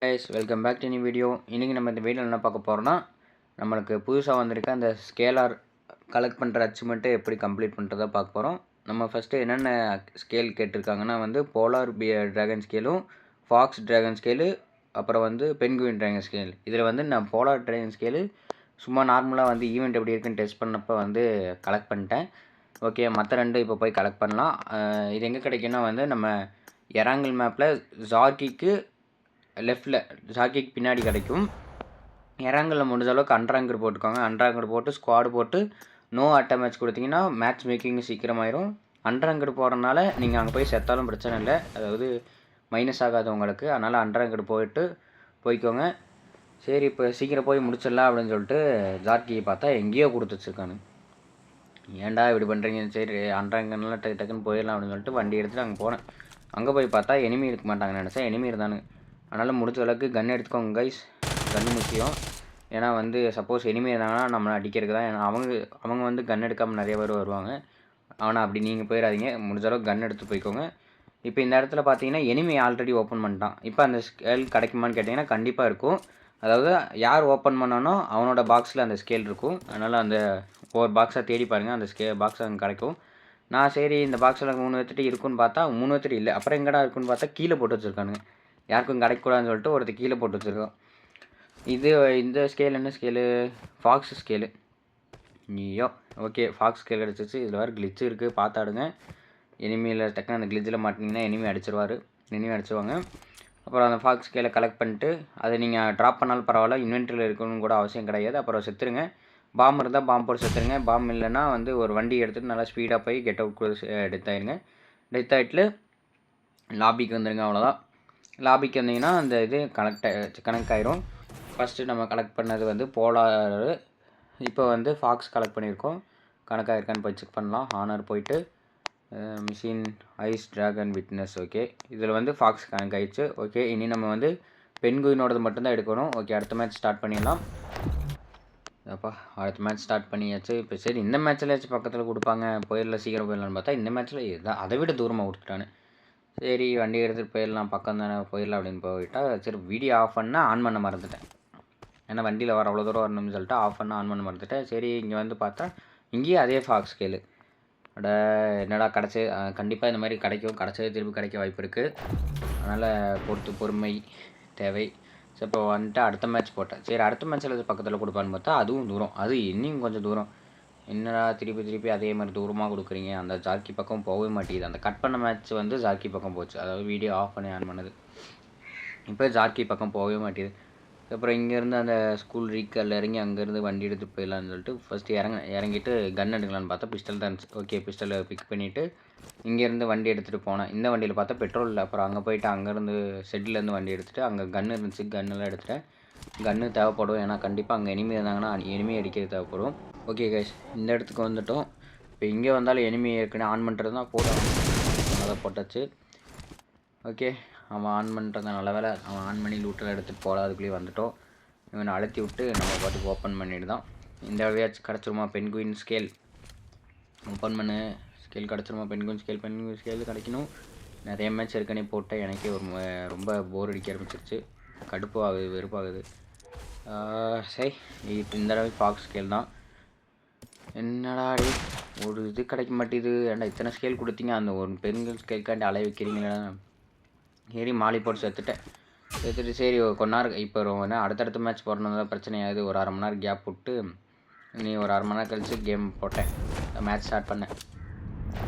Guys welcome back to new video. இன்றைக்கி நம்ம இந்த வீடியோவில் என்ன பார்க்க போகிறோம்னா, நம்மளுக்கு புதுசாக வந்திருக்க அந்த ஸ்கேலார் கலெக்ட் பண்ணுற அச்சீவ்மெண்ட்டை எப்படி கம்ப்ளீட் பண்ணுறதா பார்க்க போகிறோம். நம்ம ஃபஸ்ட்டு என்னென்ன ஸ்கேல் கேட்டிருக்காங்கன்னா போலார் ட்ராகன் ஸ்கேலும், ஃபாக்ஸ் ட்ராகன் ஸ்கேலு, அப்புறம் பென்குயின் ட்ராகன் ஸ்கேல். இதில் நான் போலார் ட்ராகன் ஸ்கேலு சும்மா நார்மலாக ஈவெண்ட் எப்படி இருக்குன்னு டெஸ்ட் பண்ணப்போ கலெக்ட் பண்ணிட்டேன். ஓகே, மற்ற ரெண்டு இப்போ போய் கலெக்ட் பண்ணலாம். இது எங்கே கிடைக்குன்னா நம்ம எராங்கிள் மேப்பில் ஜார்கிக்கு லெஃப்டில் ஜாக்கிக்கு பின்னாடி கிடைக்கும். எராங்கில் முடிஞ்ச அளவுக்கு அன்ராங்கர் போட்டுக்கோங்க. அன்ராங்கர் போட்டு ஸ்குவாடு போட்டு நோ அட்டை மேட்ச் கொடுத்தீங்கன்னா மேட்ச் மேக்கிங் சீக்கிரமாயிரும். அன்ராங்கர் போகிறனால நீங்கள் அங்கே போய் செத்தாலும் பிரச்சனை இல்லை, அதாவது மைனஸ் ஆகாது உங்களுக்கு. அதனால் அன்ராங்கர் போய்க்கோங்க. சரி, இப்போ சீக்கிரம் போய் முடிச்சிடலாம் அப்படின்னு சொல்லிட்டு ஜார்கியை பார்த்தா எங்கேயோ கொடுத்து வச்சுருக்கானு. ஏன்டா இப்படி பண்ணுறீங்க? சரி, அன்ராங்கர்லாம் டக்குன்னு போயிடலாம் அப்படின்னு சொல்லிட்டு வண்டி எடுத்துகிட்டு அங்கே போனேன். அங்கே போய் பார்த்தா எனிமி இருக்க மாட்டாங்கன்னு நினச்சேன். எனிமி இருந்தானு. அதனால் முடிஞ்ச அளவுக்கு கன் எடுத்துக்கோங்க கைஸ். கன்று முக்கியம். ஏன்னா சப்போஸ் எனிமி இருந்தாங்கன்னா நம்மளை அடிக்கிறதுக்கு தான். ஏன்னா அவங்க கன் எடுக்காமல் நிறைய பேர் வருவாங்க. ஆனால் அப்படி நீங்கள் போயிடாதீங்க. முடிஞ்ச அளவுக்கு கன் எடுத்து போய்க்கோங்க. இப்போ இந்த இடத்துல பார்த்தீங்கன்னா எனிமி ஆல்ரெடி ஓப்பன் பண்ணிட்டான். இப்போ அந்த ஸ்கேல் கிடைக்குமான்னு கேட்டிங்கன்னா கண்டிப்பாக இருக்கும். அதாவது யார் ஓப்பன் பண்ணானோ அவனோட பாக்ஸில் அந்த ஸ்கேல் இருக்கும். அதனால் அந்த ஒவ்வொரு பாக்ஸாக தேடி பாருங்கள், அந்த பாக்ஸ் அங்கே கிடைக்கும். நான் சரி இந்த பாக்ஸில் 3 பேர்த்துட்டு இருக்குன்னு பார்த்தா 3 பேர்த்துட்டு இல்லை. அப்புறம் எங்கடா இருக்குன்னு பார்த்தா கீழே போட்டு வச்சுருக்கானுங்க. யாருக்கும் கிடைக்கூடாதுன்னு சொல்லிட்டு ஒருத்தர் கீழே போட்டு வச்சுருக்கோம். இந்த ஸ்கேல் என்ன ஸ்கேலு? Fox scale. ஐயோ, ஓகே, ஃபாக்ஸ் ஸ்கேல் கிடச்சிச்சு. இதில் வேறு கிளிச்சு இருக்குது, பார்த்தாடுங்க. எனிமியில் டக்குன்னு அந்த கிளிச்சில் மாட்டினீங்கன்னா எனிமி அடிச்சிருவாங்க. அப்புறம் அந்த ஃபாக்ஸ் ஸ்கேலை கலெக்ட் பண்ணிட்டு அதை நீங்கள் ட்ராப் பண்ணாலும் பரவாயில்ல, இன்வென்ட்ரியில் இருக்கணும்னு கூட அவசியம் கிடையாது. அப்புறம் செத்துருங்க. பாம்பு இருந்தால் பாம்பு போட்டு செத்துருங்க. பாம்பு இல்லைன்னா ஒரு வண்டி எடுத்துகிட்டு நல்லா ஸ்பீடாக போய் கெட் அவுட் டெத் ஆகிடுங்க. டெத் ஆகிட்டு லாபிக்கு வந்துடுங்க. அவ்வளோதான். லாபிக்கு வந்தீங்கன்னா அந்த இது கனெக்ட் ஆயிரும். ஃபஸ்ட்டு நம்ம கலெக்ட் பண்ணது போலார். இப்போ ஃபாக்ஸ் கலெக்ட் பண்ணியிருக்கோம். கணக்காயிருக்கான்னு போய் செக் பண்ணலாம். ஹானர் போயிட்டு machine ice dragon witness. Okay, இதில் ஃபாக்ஸ் கனெக்ட் ஆயிடுச்சு. ஓகே, இனி நம்ம பென்குயினோடது மட்டும்தான் எடுக்கணும். ஓகே, அடுத்த மேட்ச் ஸ்டார்ட் பண்ணிடலாம். அடுத்த மேட்ச் ஸ்டார்ட் பண்ணியாச்சு. இப்போ சரி, இந்த மேட்ச்சில் பக்கத்தில் கொடுப்பாங்க, சீக்கிரம் போயிடலான்னு பார்த்தா இந்த மேட்ச்சில் அதை விட தூரமாக கொடுத்துட்டானு. சரி, வண்டி எடுத்துகிட்டு போயிடலாம், பக்கம் தானே போயிடலாம் அப்படின்னு போயிட்டால் சரி, வீடியோ ஆஃப் பண்ணால் ஆன் பண்ண மறந்துட்டேன். ஏன்னா வண்டியில் வர அவ்வளோ தூரம் வரணும்னு சொல்லிட்டு ஆஃப் பண்ண ஆன் பண்ண மறந்துட்டேன். சரி, இங்கே பார்த்தா இங்கேயே அதே ஃபாக்ஸ் ஸ்கேலு. என்னடா கிடச்சி, கண்டிப்பாக இந்த மாதிரி கிடைக்கும். கிடச்சது திருப்பி கிடைக்க வாய்ப்பு இருக்குது. அதனால் பொறுமை தேவை. சரி, இப்போ அடுத்த மேட்ச் போட்டேன். சரி, அடுத்த மேட்ச்சில் பக்கத்தில் கொடுப்பான்னு பார்த்தா அதுவும் தூரம். அது இன்னும் கொஞ்சம் தூரம். என்னடா திருப்பி அதே மாதிரி தூரமாக கொடுக்குறீங்க? அந்த ஜார்கி பக்கம் போகவே மாட்டேங்குது. அந்த கட் பண்ண மேட்ச் ஜார்கி பக்கம் போச்சு. அதாவது வீடியோ ஆஃப் பண்ணி ஆன் பண்ணது. இப்போ ஜார்கி பக்கம் போகவே மாட்டேங்குது. அப்புறம் இங்கேருந்து அந்த ஸ்கூல் ரீக்கல்ல இறங்கி அங்கேருந்து வண்டி எடுத்துகிட்டு போயிடலான்னு சொல்லிட்டு ஃபஸ்ட்டு இறங்கிட்டு கன் எடுக்கலான்னு பார்த்தா பிஸ்டல் தான் இருந்துச்சு. ஓகே, பிஸ்டலை பிக் பண்ணிவிட்டு இங்கேருந்து வண்டி எடுத்துகிட்டு போனேன். இந்த வண்டியில் பார்த்தா பெட்ரோல் இல்லை. அப்புறம் அங்கே போயிட்டு அங்கேருந்து ஷெட்லேருந்து வண்டி எடுத்துகிட்டு அங்கே கன்று இருந்துச்சு. கன்னெல்லாம் எடுத்துகிட்டேன். கன்று தேவைப்படும், ஏன்னா கண்டிப்பாக அங்கே எனிமி இருந்தாங்கன்னா எனிமி அடிக்கிறது தேவைப்படும். ஓகே கைஸ், இந்த இடத்துக்கு வந்துட்டோம். இப்போ இங்கே வந்தாலும் எனிமி ஏற்கனவே ஆன் பண்ணுறது தான் போட்டோம். அதை போட்டாச்சு. ஓகே, அவன் ஆன் பண்ணுறது நல்ல வேலை. அவன் ஆன் பண்ணி லூட்டில் எடுத்துகிட்டு போகலாம். அதுக்குள்ளேயே வந்துட்டோம். இவனை அழுத்தி விட்டு நம்ம பாட்டுக்கு ஓப்பன் பண்ணிட்டு தான். இந்த வழியாச்சும் கிடச்சிருமா பென்குயின் ஸ்கேல்? ஓப்பன் பண்ணு. ஸ்கேல் கிடச்சிருமா? பென்குயின் ஸ்கேல் கிடைக்கணும். நிறைய மேட்ச் ஏற்கனவே போட்டேன். எனக்கே ரொம்ப போர் அடிக்க ஆரம்பிச்சிருச்சு. கடுப்பு ஆகுது, வெறுப்பாகுது. சரி, இப்போ இந்த தடவை ஃபாக்ஸ் ஸ்கேல் தான். என்னடா ஒரு இது கிடைக்க மாட்டேது. ஏன்டா இத்தனை ஸ்கேல் கொடுத்தீங்க? அந்த ஒரு பெண்கள் ஸ்கேல்காண்டி அலைய வைக்கிறீங்களா? சரி, மாலி போட்டு சேர்த்துட்டு சரி கொஞ்ச நேரம் இப்போ அடுத்தடுத்த மேட்ச் போடணும் பிரச்சனையாகுது. ஒரு அரை மணி நேரம் கேப் விட்டு நீ ஒரு அரை மணி நேரம் கழிச்சு கேம் போட்டேன், மேட்ச் ஸ்டார்ட் பண்ணேன்.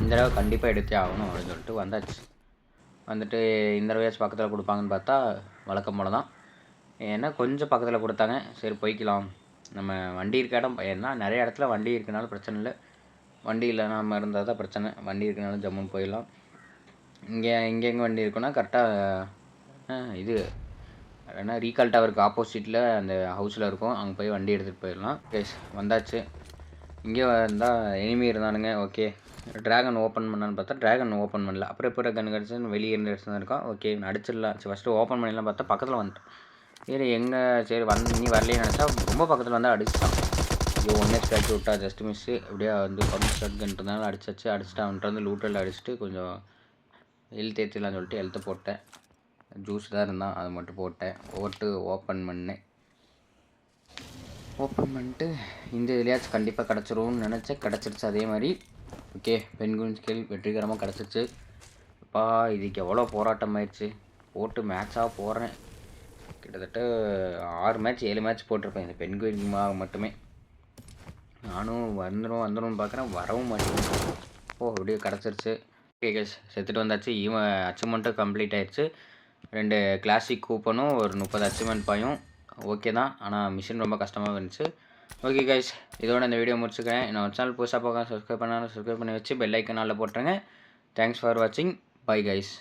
இந்த தடவை கண்டிப்பாக எடுத்தே ஆகணும் அப்படின்னு சொல்லிட்டு வந்துட்டு இந்த தடவையாச்சும் பக்கத்தில் கொடுப்பாங்கன்னு பார்த்தா வழக்கம் போல தான். ஏன்னா கொஞ்சம் பக்கத்தில் கொடுத்தாங்க. சரி, போய்க்கலாம். நம்ம வண்டி இருக்க இடம், ஏன்னா நிறைய இடத்துல வண்டி இருக்கனாலும் பிரச்சனை இல்லை. வண்டி இல்லாமல் இருந்தால் தான் பிரச்சனை. வண்டி இருக்கனாலும் ஜம்முன்னு போயிடலாம். எங்கே வண்டி இருக்குன்னா கரெக்டாக இது ஏன்னா ரீகால் டவருக்கு ஆப்போசிட்டில் அந்த ஹவுஸில் இருக்கும். அங்கே போய் வண்டி எடுத்துகிட்டு போயிடலாம். கைஸ், வந்தாச்சு. இங்கே வந்தால் எனிமி இருந்தானுங்க. ஓகே, ட்ராகன் ஓப்பன் பண்ணான்னு பார்த்தா ட்ராகன் ஓப்பன் பண்ணல. அப்புறம் எப்போ கன் கிடச்சுன்னு வெளியே இருந்து எடுத்து தான் இருக்கான். ஓகே, அடிச்சிடலாம். சரி, ஃபஸ்ட்டு ஓப்பன் பண்ணிடலாம் பார்த்தா பக்கத்தில் வந்துட்டேன். சரி, சரி நீ வரலையே நினச்சா ரொம்ப பக்கத்தில் வந்து அடிச்சிட்டான். ஒன்றே ஸ்டாச்சு விட்டா ஜஸ்ட் மிஸ்ஸு. அப்படியே பம்பு ஸ்டார்ட் கன்ட்டுனால அடிச்சிட்டு அவன்கிட்ட லூட்டில் அடிச்சுட்டு கொஞ்சம் ஹெல்த் ஏற்றிடலான்னு சொல்லிட்டு ஹெல்த்தை போட்டேன். ஜூஸ் தான் இருந்தான், அது மட்டும் போட்டேன். போட்டு ஓப்பன் பண்ணிட்டு இந்த இதுலையாச்சும் கண்டிப்பாக கிடச்சிரும்னு நினச்சேன். கிடச்சிருச்சு அதே மாதிரி. ஓகே, பென்குயின் ஸ்கில் வெற்றிகரமாக கிடச்சிருச்சு. அப்பா இதுக்கு எவ்வளோ போராட்டம் ஆயிடுச்சு. போட்டு மேட்சாக போடுறேன். கிட்டத்தட்ட 6 மேட்ச் 7 மேட்ச் போட்டிருப்பேன் இந்த பென்குயின்மாக மட்டுமே. நானும் வந்துடும் பார்க்குறேன், வரவும் மாட்டேங்குது. அப்படியே கிடச்சிருச்சு. ஓகே கைஸ், செத்துட்டு வந்தாச்சு. இவன் அச்சீவ்மெண்ட்டும் கம்ப்ளீட் ஆயிடுச்சு. 2 கிளாசிக் கூப்பனும் ஒரு 30 அச்சீவ்மெண்ட் பாயும் ஓகே தான். ஆனால் மிஷின் ரொம்ப கஷ்டமாக இருந்துச்சு. ஓகே கைஸ், இதோட இந்த வீடியோ முடிச்சுக்கிறேன். என்னோட சேனல் புதுசாக பார்க்க சப்ஸ்கிரைப் பண்ணாலும் சப்ஸ்கிரைப் பண்ணி வச்சு பெல் ஐக்கன் நாளில் போட்டுருங்க. தேங்க்ஸ் ஃபார் வாட்சிங். Bye guys.